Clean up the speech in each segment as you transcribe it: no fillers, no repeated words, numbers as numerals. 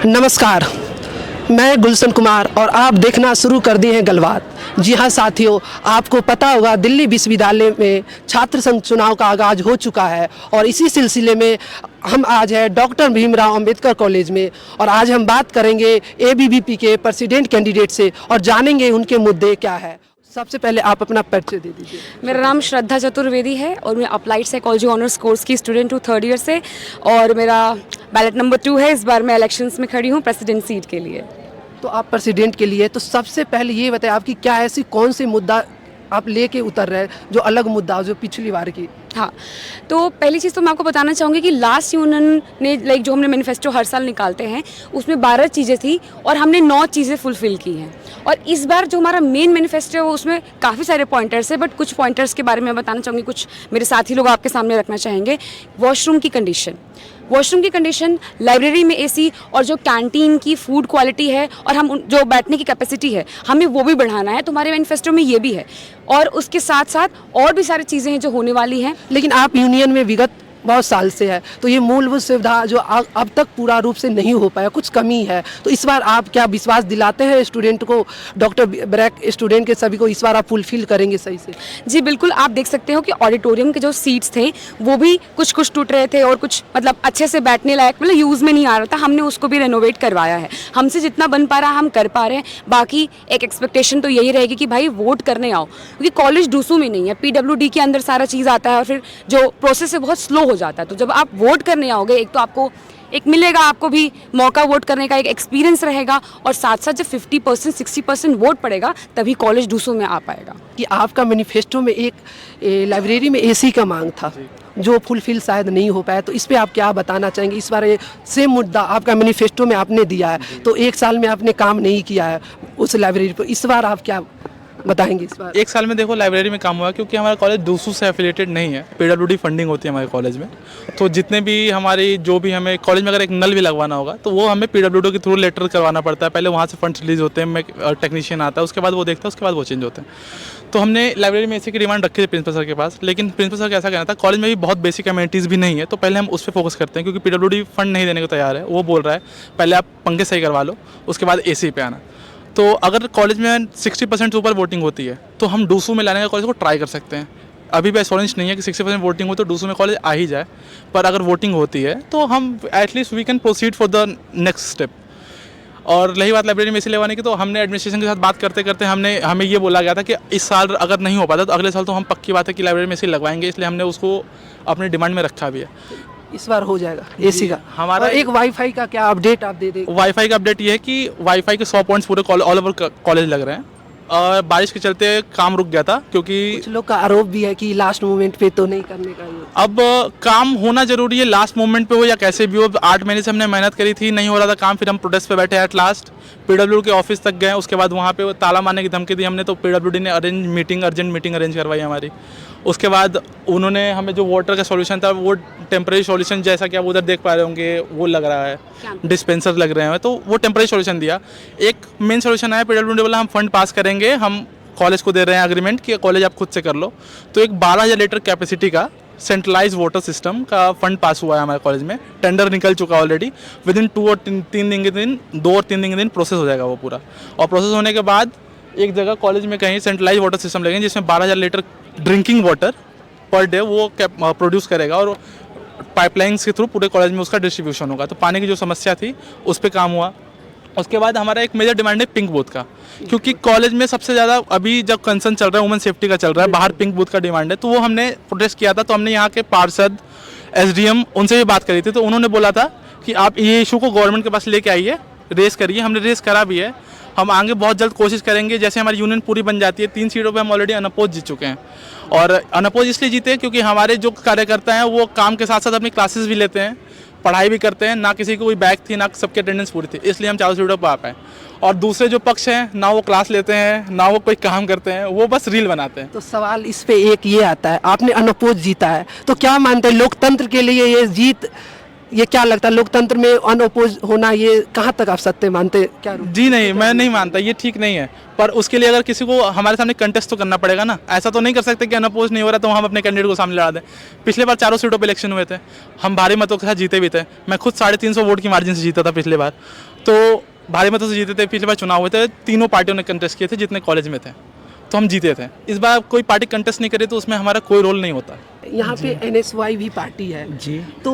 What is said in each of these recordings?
नमस्कार, मैं गुलशन कुमार और आप देखना शुरू कर दिए हैं गलबात। जी हाँ साथियों, आपको पता होगा दिल्ली विश्वविद्यालय में छात्र संघ चुनाव का आगाज हो चुका है और इसी सिलसिले में हम आज हैं डॉक्टर भीमराव अंबेडकर कॉलेज में और आज हम बात करेंगे एबीवीपी के प्रेसिडेंट कैंडिडेट से और जानेंगे उनके मुद्दे क्या है। सबसे पहले आप अपना परिचय दे दीजिए। मेरा नाम श्रद्धा चतुर्वेदी है और मैं अप्लाइड साइकोलॉजी ऑनर्स कोर्स की स्टूडेंट हूँ 3rd ईयर से और मेरा बैलेट नंबर 2 है। इस बार मैं इलेक्शंस में खड़ी हूँ प्रेसिडेंट सीट के लिए। तो आप प्रेसिडेंट के लिए, तो सबसे पहले ये बताएं आपकी क्या ऐसी कौन सी मुद्दा आप लेके उतर रहे हैं जो अलग मुद्दा हो जो पिछली बार की। हाँ, तो पहली चीज़ तो मैं आपको बताना चाहूँगी कि लास्ट यूनियन ने जो हमने मैनिफेस्टो हर साल निकालते हैं उसमें 12 चीज़ें थी और हमने 9 चीज़ें फुलफ़िल की हैं। और इस बार जो हमारा मेन मैनिफेस्टो है वो उसमें काफ़ी सारे पॉइंटर्स है, बट कुछ पॉइंटर्स के बारे में बताना चाहूँगी, कुछ मेरे साथी लोग आपके सामने रखना चाहेंगे। वॉशरूम की कंडीशन, लाइब्रेरी में एसी और जो कैंटीन की फूड क्वालिटी है और हम जो बैठने की कैपेसिटी है हमें वो भी बढ़ाना है, तो हमारे मैनिफेस्टो में ये भी है। और उसके साथ साथ और भी सारी चीज़ें हैं जो होने वाली हैं। लेकिन आप यूनियन में विगत बहुत साल से है, तो ये मूलभूत सुविधा जो अब तक पूरा रूप से नहीं हो पाया, कुछ कमी है, तो इस बार आप क्या विश्वास दिलाते हैं स्टूडेंट को, डॉक्टर ब्रैक स्टूडेंट के सभी को, इस बार आप फुलफिल करेंगे सही से? जी बिल्कुल, आप देख सकते हो कि ऑडिटोरियम के जो सीट्स थे वो भी कुछ टूट रहे थे और कुछ मतलब अच्छे से बैठने लायक मतलब यूज़ में नहीं आ रहा था। हमने उसको भी रेनोवेट करवाया है। हमसे जितना बन पा रहा हम कर पा रहे हैं। बाकी एक एक्सपेक्टेशन तो यही रहेगी कि भाई वोट करने आओ, क्योंकि कॉलेज डूसू में नहीं है, PWD के अंदर सारा चीज़ आता है और फिर जो प्रोसेस है बहुत स्लो हो जाता है। तो जब आप वोट करने आओगे, एक तो आपको एक मिलेगा, आपको भी मौका वोट करने का, एक एक्सपीरियंस रहेगा और साथ साथ जब 50% 60% वोट पड़ेगा तभी कॉलेज डूसू में आ पाएगा। कि आपका मैनिफेस्टो में एक लाइब्रेरी में एसी का मांग था जो फुलफिल शायद नहीं हो पाया, तो इस पे आप क्या बताना चाहेंगे? इस बार ये सेम मुद्दा आपका मैनिफेस्टो में आपने दिया है, तो एक साल में आपने काम नहीं किया है उस लाइब्रेरी पर, इस बार आप क्या बताएंगे? इस बार एक साल में देखो लाइब्रेरी में काम हुआ क्योंकि हमारा कॉलेज डूसू से एफिलेटेड नहीं है। PWD फंडिंग होती है हमारे कॉलेज में, तो जितने भी हमारी जो भी हमें कॉलेज में अगर एक नल भी लगवाना होगा तो वो हमें PWD के थ्रू लेटर करवाना पड़ता है। पहले वहाँ से फंड्स रिलीज होते हैं, मैं टेक्नीशियन आता है, उसके बाद वो देखता है, उसके बाद वो चेंज होते हैं। तो हमने लाइब्रेरी में ऐसी की डिमांड रखी थी प्रिंसिपल सर के पास, लेकिन प्रिंसिपल सर का ऐसा कहना था कॉलेज में भी बहुत बेसिक अमेनिटीज़ भी नहीं है, तो पहले हम उस पर फोकस करते हैं क्योंकि PWD फंड नहीं देने को तैयार है। वो बोल रहा है पहले आप पंखे सही करवा लो, उसके बाद AC पे आना। तो अगर कॉलेज में 60% से ऊपर वोटिंग होती है तो हम डूसू में लाने का कॉलेज को ट्राई कर सकते हैं। अभी भी एश्योरेंस नहीं है कि 60% वोटिंग हो तो डूसू में कॉलेज आ ही जाए, पर अगर वोटिंग होती है तो हम at least we can proceed for the next step. और रही बात लाइब्रेरी में इसी लगवाने की, तो हमने एडमिनिस्ट्रेशन के साथ बात करते करते हमें ये बोला गया था कि इस साल अगर नहीं हो पाता तो अगले साल तो हम पक्की बात है कि लाइब्रेरी में इसी लगवाएंगे, इसलिए हमने उसको अपनी डिमांड में रखा भी है। इस बार हो जाएगा एसी का? हमारा और एक वाईफाई का क्या अपडेट आप दे दें? वाईफाई का अपडेट ये है कि वाईफाई के 100 पॉइंट्स पूरे ऑल ओवर कॉलेज लग रहे हैं और बारिश के चलते काम रुक गया था क्योंकि कुछ लोग का आरोप भी है कि लास्ट मोमेंट पे तो नहीं करने का ये। अब काम होना जरूरी है, लास्ट मोमेंट पे हो या कैसे भी हो। 8 महीने से हमने मेहनत करी थी, नहीं हो रहा था काम, फिर हम प्रोटेस्ट पे बैठे एट लास्ट PWD के ऑफिस तक गए, उसके बाद वहाँ पे ताला मारने की धमकी दी हमने, तो PWD ने अर्जेंट मीटिंग अरेंज करवाई हमारी। उसके बाद उन्होंने हमें जो वाटर का सॉल्यूशन था वो टेम्परेरी सॉल्यूशन, जैसा कि आप उधर देख पा रहे होंगे वो लग रहा है, डिस्पेंसर लग रहे हैं, तो वो टेम्परेरी सॉल्यूशन दिया। एक मेन सॉल्यूशन आया, PWD बोला हम फंड पास करेंगे, हम कॉलेज को दे रहे हैं एग्रीमेंट कि कॉलेज आप खुद से कर लो। तो एक 12,000 लीटर कैपेसिटी का सेंट्रलाइज वाटर सिस्टम का फंड पास हुआ है हमारे कॉलेज में। टेंडर निकल चुका है ऑलरेडी, विद इन 2 और 3 दिन के दिन प्रोसेस हो जाएगा वो पूरा। और प्रोसेस होने के बाद एक जगह कॉलेज में कहीं सेंट्रलाइज वाटर सिस्टम लगेंगे जिसमें 12,000 litre drinking water per day वो प्रोड्यूस करेगा और पाइपलाइंस के थ्रू पूरे कॉलेज में उसका डिस्ट्रीब्यूशन होगा। तो पानी की जो समस्या थी उस पर काम हुआ। उसके बाद हमारा एक मेजर डिमांड है पिंक बूथ का, क्योंकि कॉलेज में सबसे ज़्यादा अभी जब कंसर्न चल रहा है वुमेन सेफ्टी का चल रहा है, बाहर पिंक बूथ का डिमांड है, तो वो हमने प्रोटेस्ट किया था। तो हमने यहाँ के पार्षद SDM उनसे भी बात करी थी, तो उन्होंने बोला था कि आप ये इशू को गवर्नमेंट के पास लेके आइए, रेस करिए। हमने रेस करा भी है, हम आगे बहुत जल्द कोशिश करेंगे। जैसे हमारी यूनियन पूरी बन जाती है, 3 सीटों पे हम ऑलरेडी अनअपोज जीत चुके हैं। और अनअपोज इसलिए जीते हैं क्योंकि हमारे जो कार्यकर्ता हैं वो काम के साथ साथ अपनी क्लासेस भी लेते हैं, पढ़ाई भी करते हैं, ना किसी को कोई बैक थी, ना सबकी अटेंडेंस पूरी थी, इसलिए हम 4 सीटों पर आ पाए। और दूसरे जो पक्ष हैं, ना वो क्लास लेते हैं, ना वो कोई काम करते हैं, वो बस रील बनाते हैं। तो सवाल इस पे एक ये आता है, आपने अनअपोज जीता है, तो क्या मानते हैं लोकतंत्र के लिए ये जीत ये क्या लगता है लोकतंत्र में अनअपोज होना, ये कहाँ तक आप सत्य मानते हैं? क्या जी नहीं, मैं नहीं मानता, ये ठीक नहीं है। पर उसके लिए अगर किसी को हमारे सामने कंटेस्ट तो करना पड़ेगा ना। ऐसा तो नहीं कर सकते कि अनअपोज नहीं हो रहा तो हम अपने कैंडिडेट को सामने लड़ा दें। पिछले बार 4 सीटों पर इलेक्शन हुए थे, हम भारी मतों के साथ जीते भी थे। मैं खुद 350 वोट की मार्जिन से जीता था पिछले बार, तो भारी मतों से जीते थे। पिछले बार चुनाव हुए थे, तीनों पार्टियों ने कंटेस्ट किए थे जितने कॉलेज में थे, तो हम जीते थे। इस बार कोई पार्टी कंटेस्ट नहीं करे तो उसमें हमारा कोई रोल नहीं होता। यहाँ पे NSY भी पार्टी है जी। तो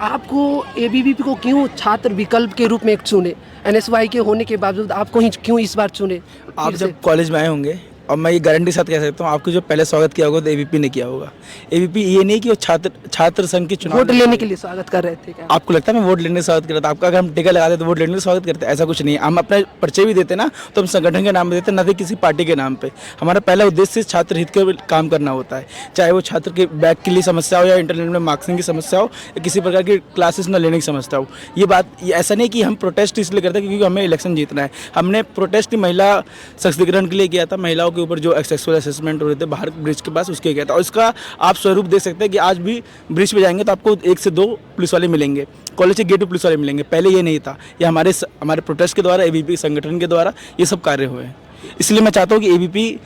आपको ABVP को क्यों छात्र विकल्प के रूप में एक चुने? NSY के होने के बावजूद आपको ही क्यों इस बार चुने? आप फिर से? जब कॉलेज में आए होंगे, और मैं ये गारंटी के साथ कह सकता हूँ, आपको जो पहले स्वागत किया होगा तो ABP ने किया होगा। ABP ये नहीं कि वो छात्र संघ के चुनाव वोट लेने के लिए स्वागत कर रहे थे क्या? आपको लगता है मैं वोट लेने का स्वागत कर रहा था? आपका अगर हम टिकट लगाते तो वोट लेने का स्वागत करते? ऐसा कुछ नहीं है। हम अपना परिचय भी देते ना तो हम संगठन के नाम पे देते, ना कि किसी पार्टी के नाम पे। हमारा पहला उद्देश्य छात्र हित के काम करना होता है, चाहे वो छात्र के बैग के लिए समस्या हो या इंटरनेट में मार्क्सिंग की समस्या हो या किसी प्रकार की क्लासेस न लेने की समस्या हो। ये बात ऐसा नहीं कि हम प्रोटेस्ट इसलिए करते हैं क्योंकि हमें इलेक्शन जीतना है। हमने प्रोटेस्ट महिला सशक्तिकरण के लिए किया था, महिलाओं के ऊपर जो सेक्सुअल असेसमेंट हो रहे थे बाहर ब्रिज के पास, उसके किया था। और इसका आप स्वरूप देख सकते हैं कि आज भी ब्रिज पे जाएंगे तो आपको 1 से 2 पुलिस वाले मिलेंगे, कॉलेज के गेट पे पुलिस वाले मिलेंगे। पहले ये नहीं था। ये हमारे प्रोटेस्ट के द्वारा, ABP संगठन के द्वारा ये सब कार्य हुए हैं। इसलिए मैं चाहता हूँ कि ABP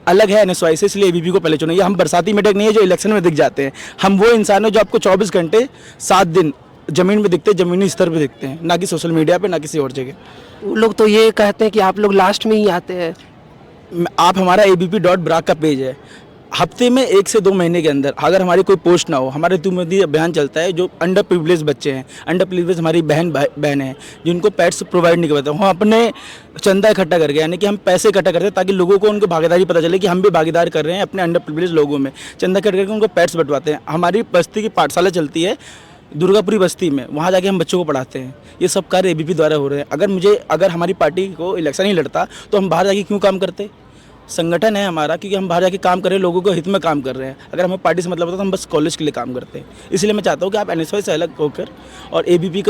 अलग है NSY से, इसलिए ABP को पहले चुने। ये हम बरसाती मेढक नहीं है जो इलेक्शन में दिख जाते हैं। हम वो इंसान हैं जो आपको 24 घंटे 7 दिन जमीन में दिखते हैं, जमीनी स्तर पे दिखते हैं, ना कि सोशल मीडिया पे, ना किसी और जगह। वो लोग तो ये कहते हैं कि आप लोग लास्ट में ही आते हैं। आप हमारा abp.brak का पेज है, हफ्ते में 1 से 2 महीने के अंदर अगर हमारी कोई पोस्ट ना हो, हमारे ऋतुमती अभियान चलता है। जो अंडर प्रिविलेज बच्चे हैं, अंडर प्रिविलेज हमारी बहन हैं जिनको पैड्स प्रोवाइड नहीं करवाते, हम अपने चंदा इकट्ठा करके, यानी कि हम पैसे इकट्ठा करते हैं ताकि लोगों को उनकी भागीदारी पता चले कि हम भी भागीदार कर रहे हैं अपने अंडर प्रिविलेज लोगों में। चंदा इकट्ठा करके उनको पैड्स बंटवाते हैं। हमारी बस्ती की पाठशाला चलती है दुर्गापुरी बस्ती में, वहाँ जाके हम बच्चों को पढ़ाते हैं। ये सब कार्य ABP द्वारा हो रहे हैं। अगर हमारी पार्टी को इलेक्शन ही लड़ता तो हम बाहर जाके क्यों काम करते? संगठन है हमारा, क्योंकि हम बाहर जाके काम कर रहे हैं, लोगों को हित में काम कर रहे हैं। अगर हमें पार्टी से मतलब होता तो हम बस कॉलेज के लिए काम करते हैं। इसलिए मैं चाहता हूँ कि आप NSY से अलग होकर और ABP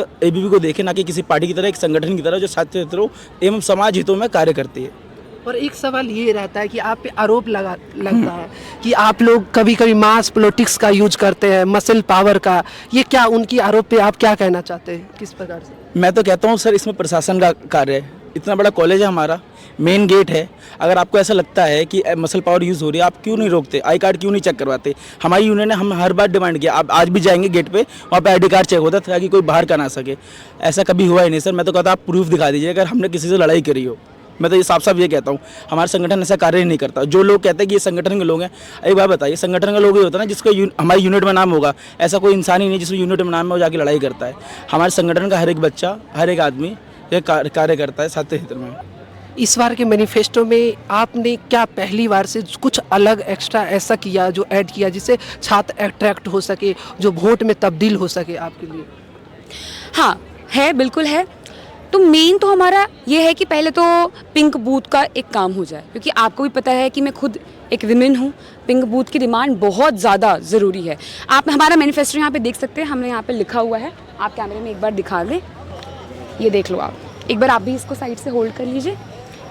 को देखें, ना कि किसी पार्टी की तरह, एक संगठन की तरह जो छात्र हितों एवं समाज हितों में कार्य करती है। और एक सवाल ये रहता है कि आप पे आरोप लगता है कि आप लोग कभी कभी मास पॉलिटिक्स का यूज करते हैं, मसल पावर का। ये क्या उनकी आरोप पे आप क्या कहना चाहते हैं, किस प्रकार से? मैं तो कहता हूँ सर, इसमें प्रशासन का कार्य है। इतना बड़ा कॉलेज है हमारा, मेन गेट है। अगर आपको ऐसा लगता है कि मसल पावर यूज़ हो रही है, आप क्यों नहीं रोकते? आई कार्ड क्यों नहीं चेक करवाते? हमारी यूनियन ने हम हर बार डिमांड किया, आप आज भी जाएंगे गेट पे, वहाँ पे ID कार्ड चेक होता है ताकि कोई बाहर का ना सके। ऐसा कभी हुआ ही नहीं सर। मैं तो कहता आप प्रूफ दिखा दीजिए अगर हमने किसी से लड़ाई करी हो। मैं तो ये साफ ये कहता हूँ, हमारा संगठन ऐसा कार्य नहीं करता। जो लोग कहते हैं कि ये संगठन के लोग हैं, एक बात बताइए, संगठन का लोग ही होता है ना जिसका हमारी यूनिट में नाम होगा। ऐसा कोई इंसान ही नहीं जिसमें यूनिट में नाम है वो जाके लड़ाई करता है। हमारे संगठन का हर एक बच्चा, हर एक आदमी ये कार्य करता है छात्र हित में। इस बार के मैनिफेस्टो में आपने क्या पहली बार से कुछ अलग एक्स्ट्रा ऐसा किया जो ऐड किया जिससे छात्र अट्रैक्ट हो सके, जो वोट में तब्दील हो सके आपके लिए? हाँ है, बिल्कुल है। तो मेन तो हमारा ये है कि पहले तो पिंक बूथ का एक काम हो जाए, क्योंकि आपको भी पता है कि मैं खुद एक विमेन हूँ। पिंक बूथ की डिमांड बहुत ज़्यादा ज़रूरी है। आप हमारा मैनिफेस्टो यहाँ पे देख सकते हैं, हमने यहाँ पे लिखा हुआ है। आप कैमरे में एक बार दिखा दें, ये देख लो आप। एक बार आप भी इसको साइड से होल्ड कर लीजिए,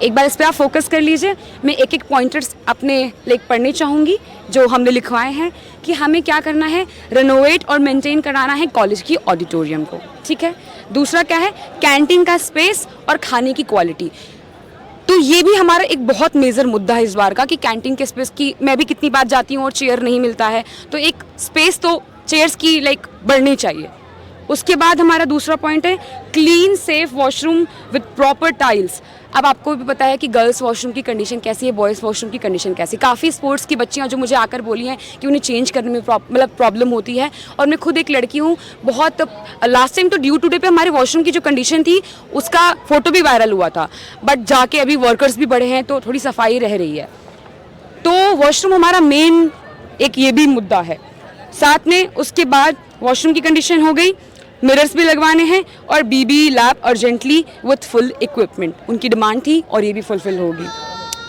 एक बार इस पर आप फोकस कर लीजिए। मैं एक एक पॉइंटर्स अपने पढ़ने चाहूँगी जो हमने लिखवाए हैं कि हमें क्या करना है, रेनोवेट और मेंटेन कराना है कॉलेज की ऑडिटोरियम को, ठीक है। दूसरा क्या है, कैंटीन का स्पेस और खाने की क्वालिटी। तो ये भी हमारा एक बहुत मेजर मुद्दा है इस बार का कि कैंटीन के स्पेस की, मैं भी कितनी बार जाती हूँ और चेयर नहीं मिलता है, तो एक स्पेस तो चेयर्स की बढ़नी चाहिए। उसके बाद हमारा दूसरा पॉइंट है clean safe washroom with proper tiles. अब आपको भी पता है कि गर्ल्स वॉशरूम की कंडीशन कैसी है, बॉयज़ वॉशरूम की कंडीशन कैसी। काफ़ी स्पोर्ट्स की बच्चियाँ जो मुझे आकर बोली हैं कि उन्हें चेंज करने में प्रॉब्लम होती है। और मैं खुद एक लड़की हूँ, बहुत लास्ट टाइम तो ड्यू टू डे पे हमारे वॉशरूम की जो कंडीशन थी उसका फ़ोटो भी वायरल हुआ था, बट जाके अभी वर्कर्स भी बढ़े हैं तो थोड़ी सफाई रह रही है। तो वॉशरूम हमारा मेन एक ये भी मुद्दा है। साथ में उसके बाद वॉशरूम की कंडीशन हो गई, मिरर्स भी लगवाने हैं और BB lab urgently with full equipment, उनकी डिमांड थी और ये भी फुलफिल होगी।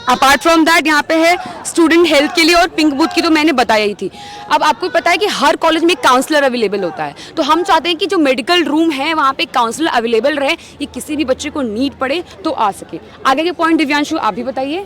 अपार्ट फ्रॉम दैट यहाँ पे है स्टूडेंट हेल्थ के लिए, और पिंक बूथ की तो मैंने बताया ही थी। अब आपको पता है कि हर कॉलेज में एक काउंसलर अवेलेबल होता है, तो हम चाहते हैं कि जो मेडिकल रूम है वहाँ पे काउंसलर अवेलेबल रहे, ये किसी भी बच्चे को नीड पड़े तो आ सके। आगे के पॉइंट दिव्यांशु आप भी बताइए।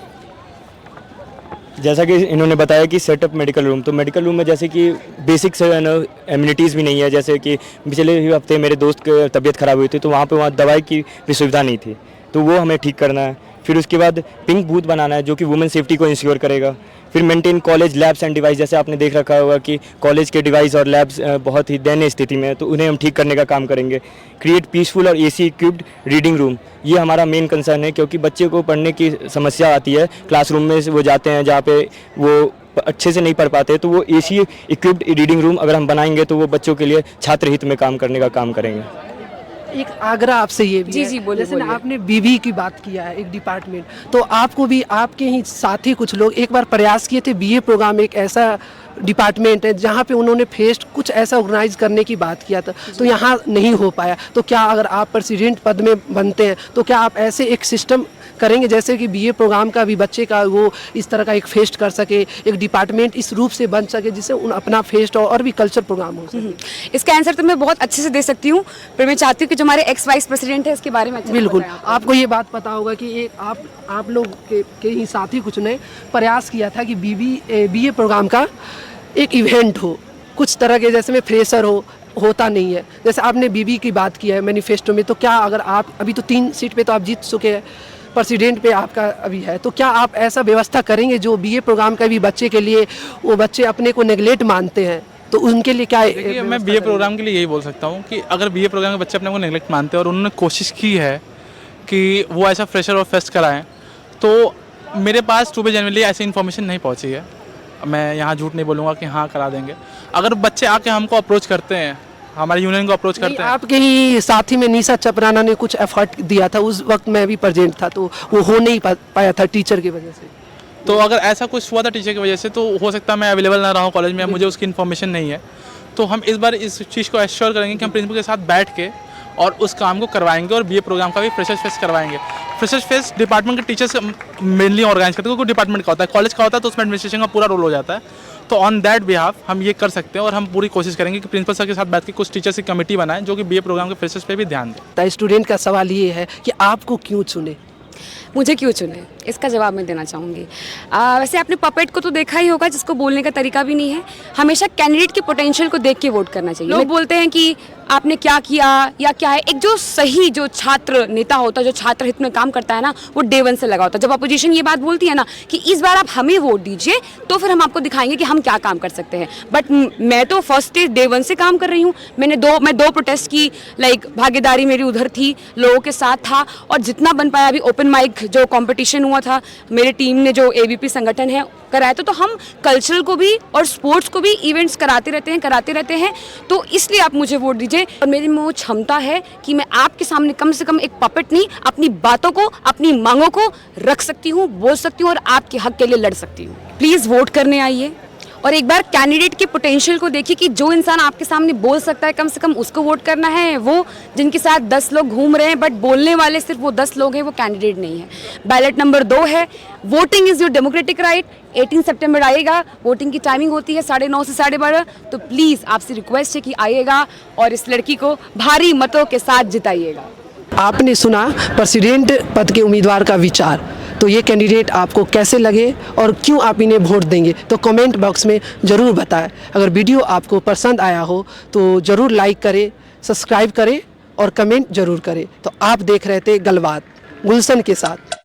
जैसा कि इन्होंने बताया कि सेटअप मेडिकल रूम, तो मेडिकल रूम में जैसे कि बेसिक्स एम्यूनिटीज़ भी नहीं है। जैसे कि पिछले ही हफ्ते मेरे दोस्त की तबीयत ख़राब हुई थी, तो वहाँ दवाई की भी सुविधा नहीं थी, तो वो हमें ठीक करना है। फिर उसके बाद पिंक बूथ बनाना है जो कि वुमेन सेफ्टी को इंश्योर करेगा। फिर maintain college labs and device, जैसे आपने देख रखा होगा कि कॉलेज के डिवाइस और लैब्स बहुत ही दयनीय स्थिति में है, तो उन्हें हम ठीक करने का काम करेंगे। क्रिएट पीसफुल और एसी इक्विप्ड रीडिंग रूम, ये हमारा मेन कंसर्न है, क्योंकि बच्चे को पढ़ने की समस्या आती है। क्लासरूम में वो जाते हैं जहाँ पे वो अच्छे से नहीं पढ़ पाते, तो वो एसी इक्विप्ड रीडिंग रूम अगर हम बनाएंगे तो वो बच्चों के लिए छात्र हित में काम करने का काम करेंगे। एक आग्रह आपसे ये भी जी, है, जी, बोलिए, जैसे ना बोलिए। आपने बीबी की बात किया है, एक डिपार्टमेंट, तो आपको भी आपके ही साथी कुछ लोग एक बार प्रयास किए थे। बीए प्रोग्राम एक ऐसा डिपार्टमेंट है जहाँ पे उन्होंने फेस्ट कुछ ऐसा ऑर्गेनाइज करने की बात किया था, तो यहाँ नहीं हो पाया। तो क्या अगर आप प्रेसिडेंट पद में बनते हैं तो क्या आप ऐसे एक सिस्टम करेंगे जैसे कि बीए प्रोग्राम का भी बच्चे का वो इस तरह का एक फेस्ट कर सके, एक डिपार्टमेंट इस रूप से बन सके जिससे उन अपना फेस्ट और भी कल्चर प्रोग्राम हो सके? इसका आंसर तो मैं बहुत अच्छे से दे सकती हूँ, पर मैं चाहती हूँ कि जो हमारे एक्स वाइस प्रेसिडेंट है इसके बारे में अच्छे से बिल्कुल, बताएं आप। आपको ये बात पता होगा कि एक आप लोग के ही साथी कुछ ने प्रयास किया था कि बीए प्रोग्राम का एक इवेंट हो, कुछ तरह के जैसे में फ्रेशर होता नहीं है, जैसे आपने बीबी की बात की है मैनिफेस्टो में, तो क्या अगर आप अभी तो 3 सीट पे तो आप जीत चुके हैं, प्रेसिडेंट पे आपका अभी है, तो क्या आप ऐसा व्यवस्था करेंगे जो बीए प्रोग्राम का भी बच्चे के लिए, वो बच्चे अपने को नेगलेक्ट मानते हैं, तो उनके लिए क्या देखिए, मैं बीए प्रोग्राम के लिए यही बोल सकता हूँ कि अगर बीए प्रोग्राम के बच्चे अपने को नेगलेक्ट मानते हैं और उन्होंने कोशिश की है कि वो ऐसा फ्रेशर और फेस्ट कराएं, तो मेरे पास टू बी जनरली ऐसी इन्फॉर्मेशन नहीं पहुँची है। मैं यहाँ झूठ नहीं बोलूँगा कि हाँ करा देंगे। अगर बच्चे आके हमको अप्रोच करते हैं, हमारे यूनियन को अप्रोच करते हैं, आपके ही साथी में निशा चपराना ने कुछ एफर्ट दिया था, उस वक्त मैं भी प्रेजेंट था, तो वो हो नहीं पाया था टीचर की वजह से। तो अगर ऐसा कुछ हुआ था टीचर की वजह से, तो हो सकता है मैं अवेलेबल ना रहा हूँ कॉलेज में, मुझे उसकी इन्फॉर्मेशन नहीं है। तो हम इस बार इस चीज़ को एश्योर करेंगे कि हम प्रिंसिपल के साथ बैठ के और उस काम को करवाएंगे और बीए प्रोग्राम का भी फ्रेशर्स फेस्ट करवाएंगे। फ्रेशर्स फेस्ट डिपार्टमेंट के टीचर्स मेनली ऑर्गेनाइज करते हैं, क्योंकि डिपार्टमेंट का होता है, कॉलेज का होता है तो उसमें एडमिनिस्ट्रेशन का पूरा रोल हो जाता है। तो ऑन दैट बिहाफ हम ये कर सकते हैं और हम पूरी कोशिश करेंगे कि प्रिंसिपल सर के साथ बैठ के कुछ टीचर्स की कमेटी बनाएं जो कि बीए प्रोग्राम के फ्रेशर्स पे भी ध्यान दें। स्टूडेंट का सवाल ये है कि आपको क्यों चुने? मुझे क्यों चुने, इसका जवाब मैं देना चाहूँगी। वैसे आपने पपेट को तो देखा ही होगा, जिसको बोलने का तरीका भी नहीं है। हमेशा कैंडिडेट के पोटेंशियल को देख के वोट करना चाहिए। लोग बोलते हैं कि आपने क्या किया या क्या है, एक जो सही जो छात्र नेता होता है, जो छात्र हित में काम करता है ना, वो डे 1 से लगा होता है। जब अपोजिशन ये बात बोलती है ना कि इस बार आप हमें वोट दीजिए, तो फिर हम आपको दिखाएंगे कि हम क्या काम कर सकते हैं। बट मैं तो फर्स्ट डे 1 से काम कर रही हूँ। मैं 2 प्रोटेस्ट की भागीदारी मेरी उधर थी, लोगों के साथ था, और जितना बन पाया। अभी ओपन माइक जो कंपटीशन हुआ था, मेरे टीम ने जो एबीपी संगठन है कराया था, तो हम कल्चरल को भी और स्पोर्ट्स को भी इवेंट्स कराते रहते हैं। तो इसलिए आप मुझे वोट दीजिए। और मेरे में वो क्षमता है कि मैं आपके सामने कम से कम एक पपेट नहीं, अपनी बातों को, अपनी मांगों को रख सकती हूँ, बोल सकती हूँ और आपके हक के लिए लड़ सकती हूँ। प्लीज़ वोट करने आइए और एक बार कैंडिडेट के पोटेंशियल को देखिए कि जो इंसान आपके सामने बोल सकता है, कम से कम उसको वोट करना है। वो जिनके साथ 10 लोग घूम रहे हैं बट बोलने वाले सिर्फ वो 10 लोग हैं, वो कैंडिडेट नहीं है। बैलेट नंबर 2 है, voting is your democratic right. 18 सितंबर आएगा, वोटिंग की टाइमिंग होती है 9:30 से 12:30। तो प्लीज़ आपसे रिक्वेस्ट है कि आइएगा और इस लड़की को भारी मतों के साथ जिताइएगा। आपने सुना प्रेसिडेंट पद के उम्मीदवार का विचार, तो ये कैंडिडेट आपको कैसे लगे और क्यों आप इन्हें वोट देंगे, तो कमेंट बॉक्स में ज़रूर बताएं। अगर वीडियो आपको पसंद आया हो तो ज़रूर लाइक करें, सब्सक्राइब करें और कमेंट ज़रूर करें। तो आप देख रहे थे गलबात गुलशन के साथ।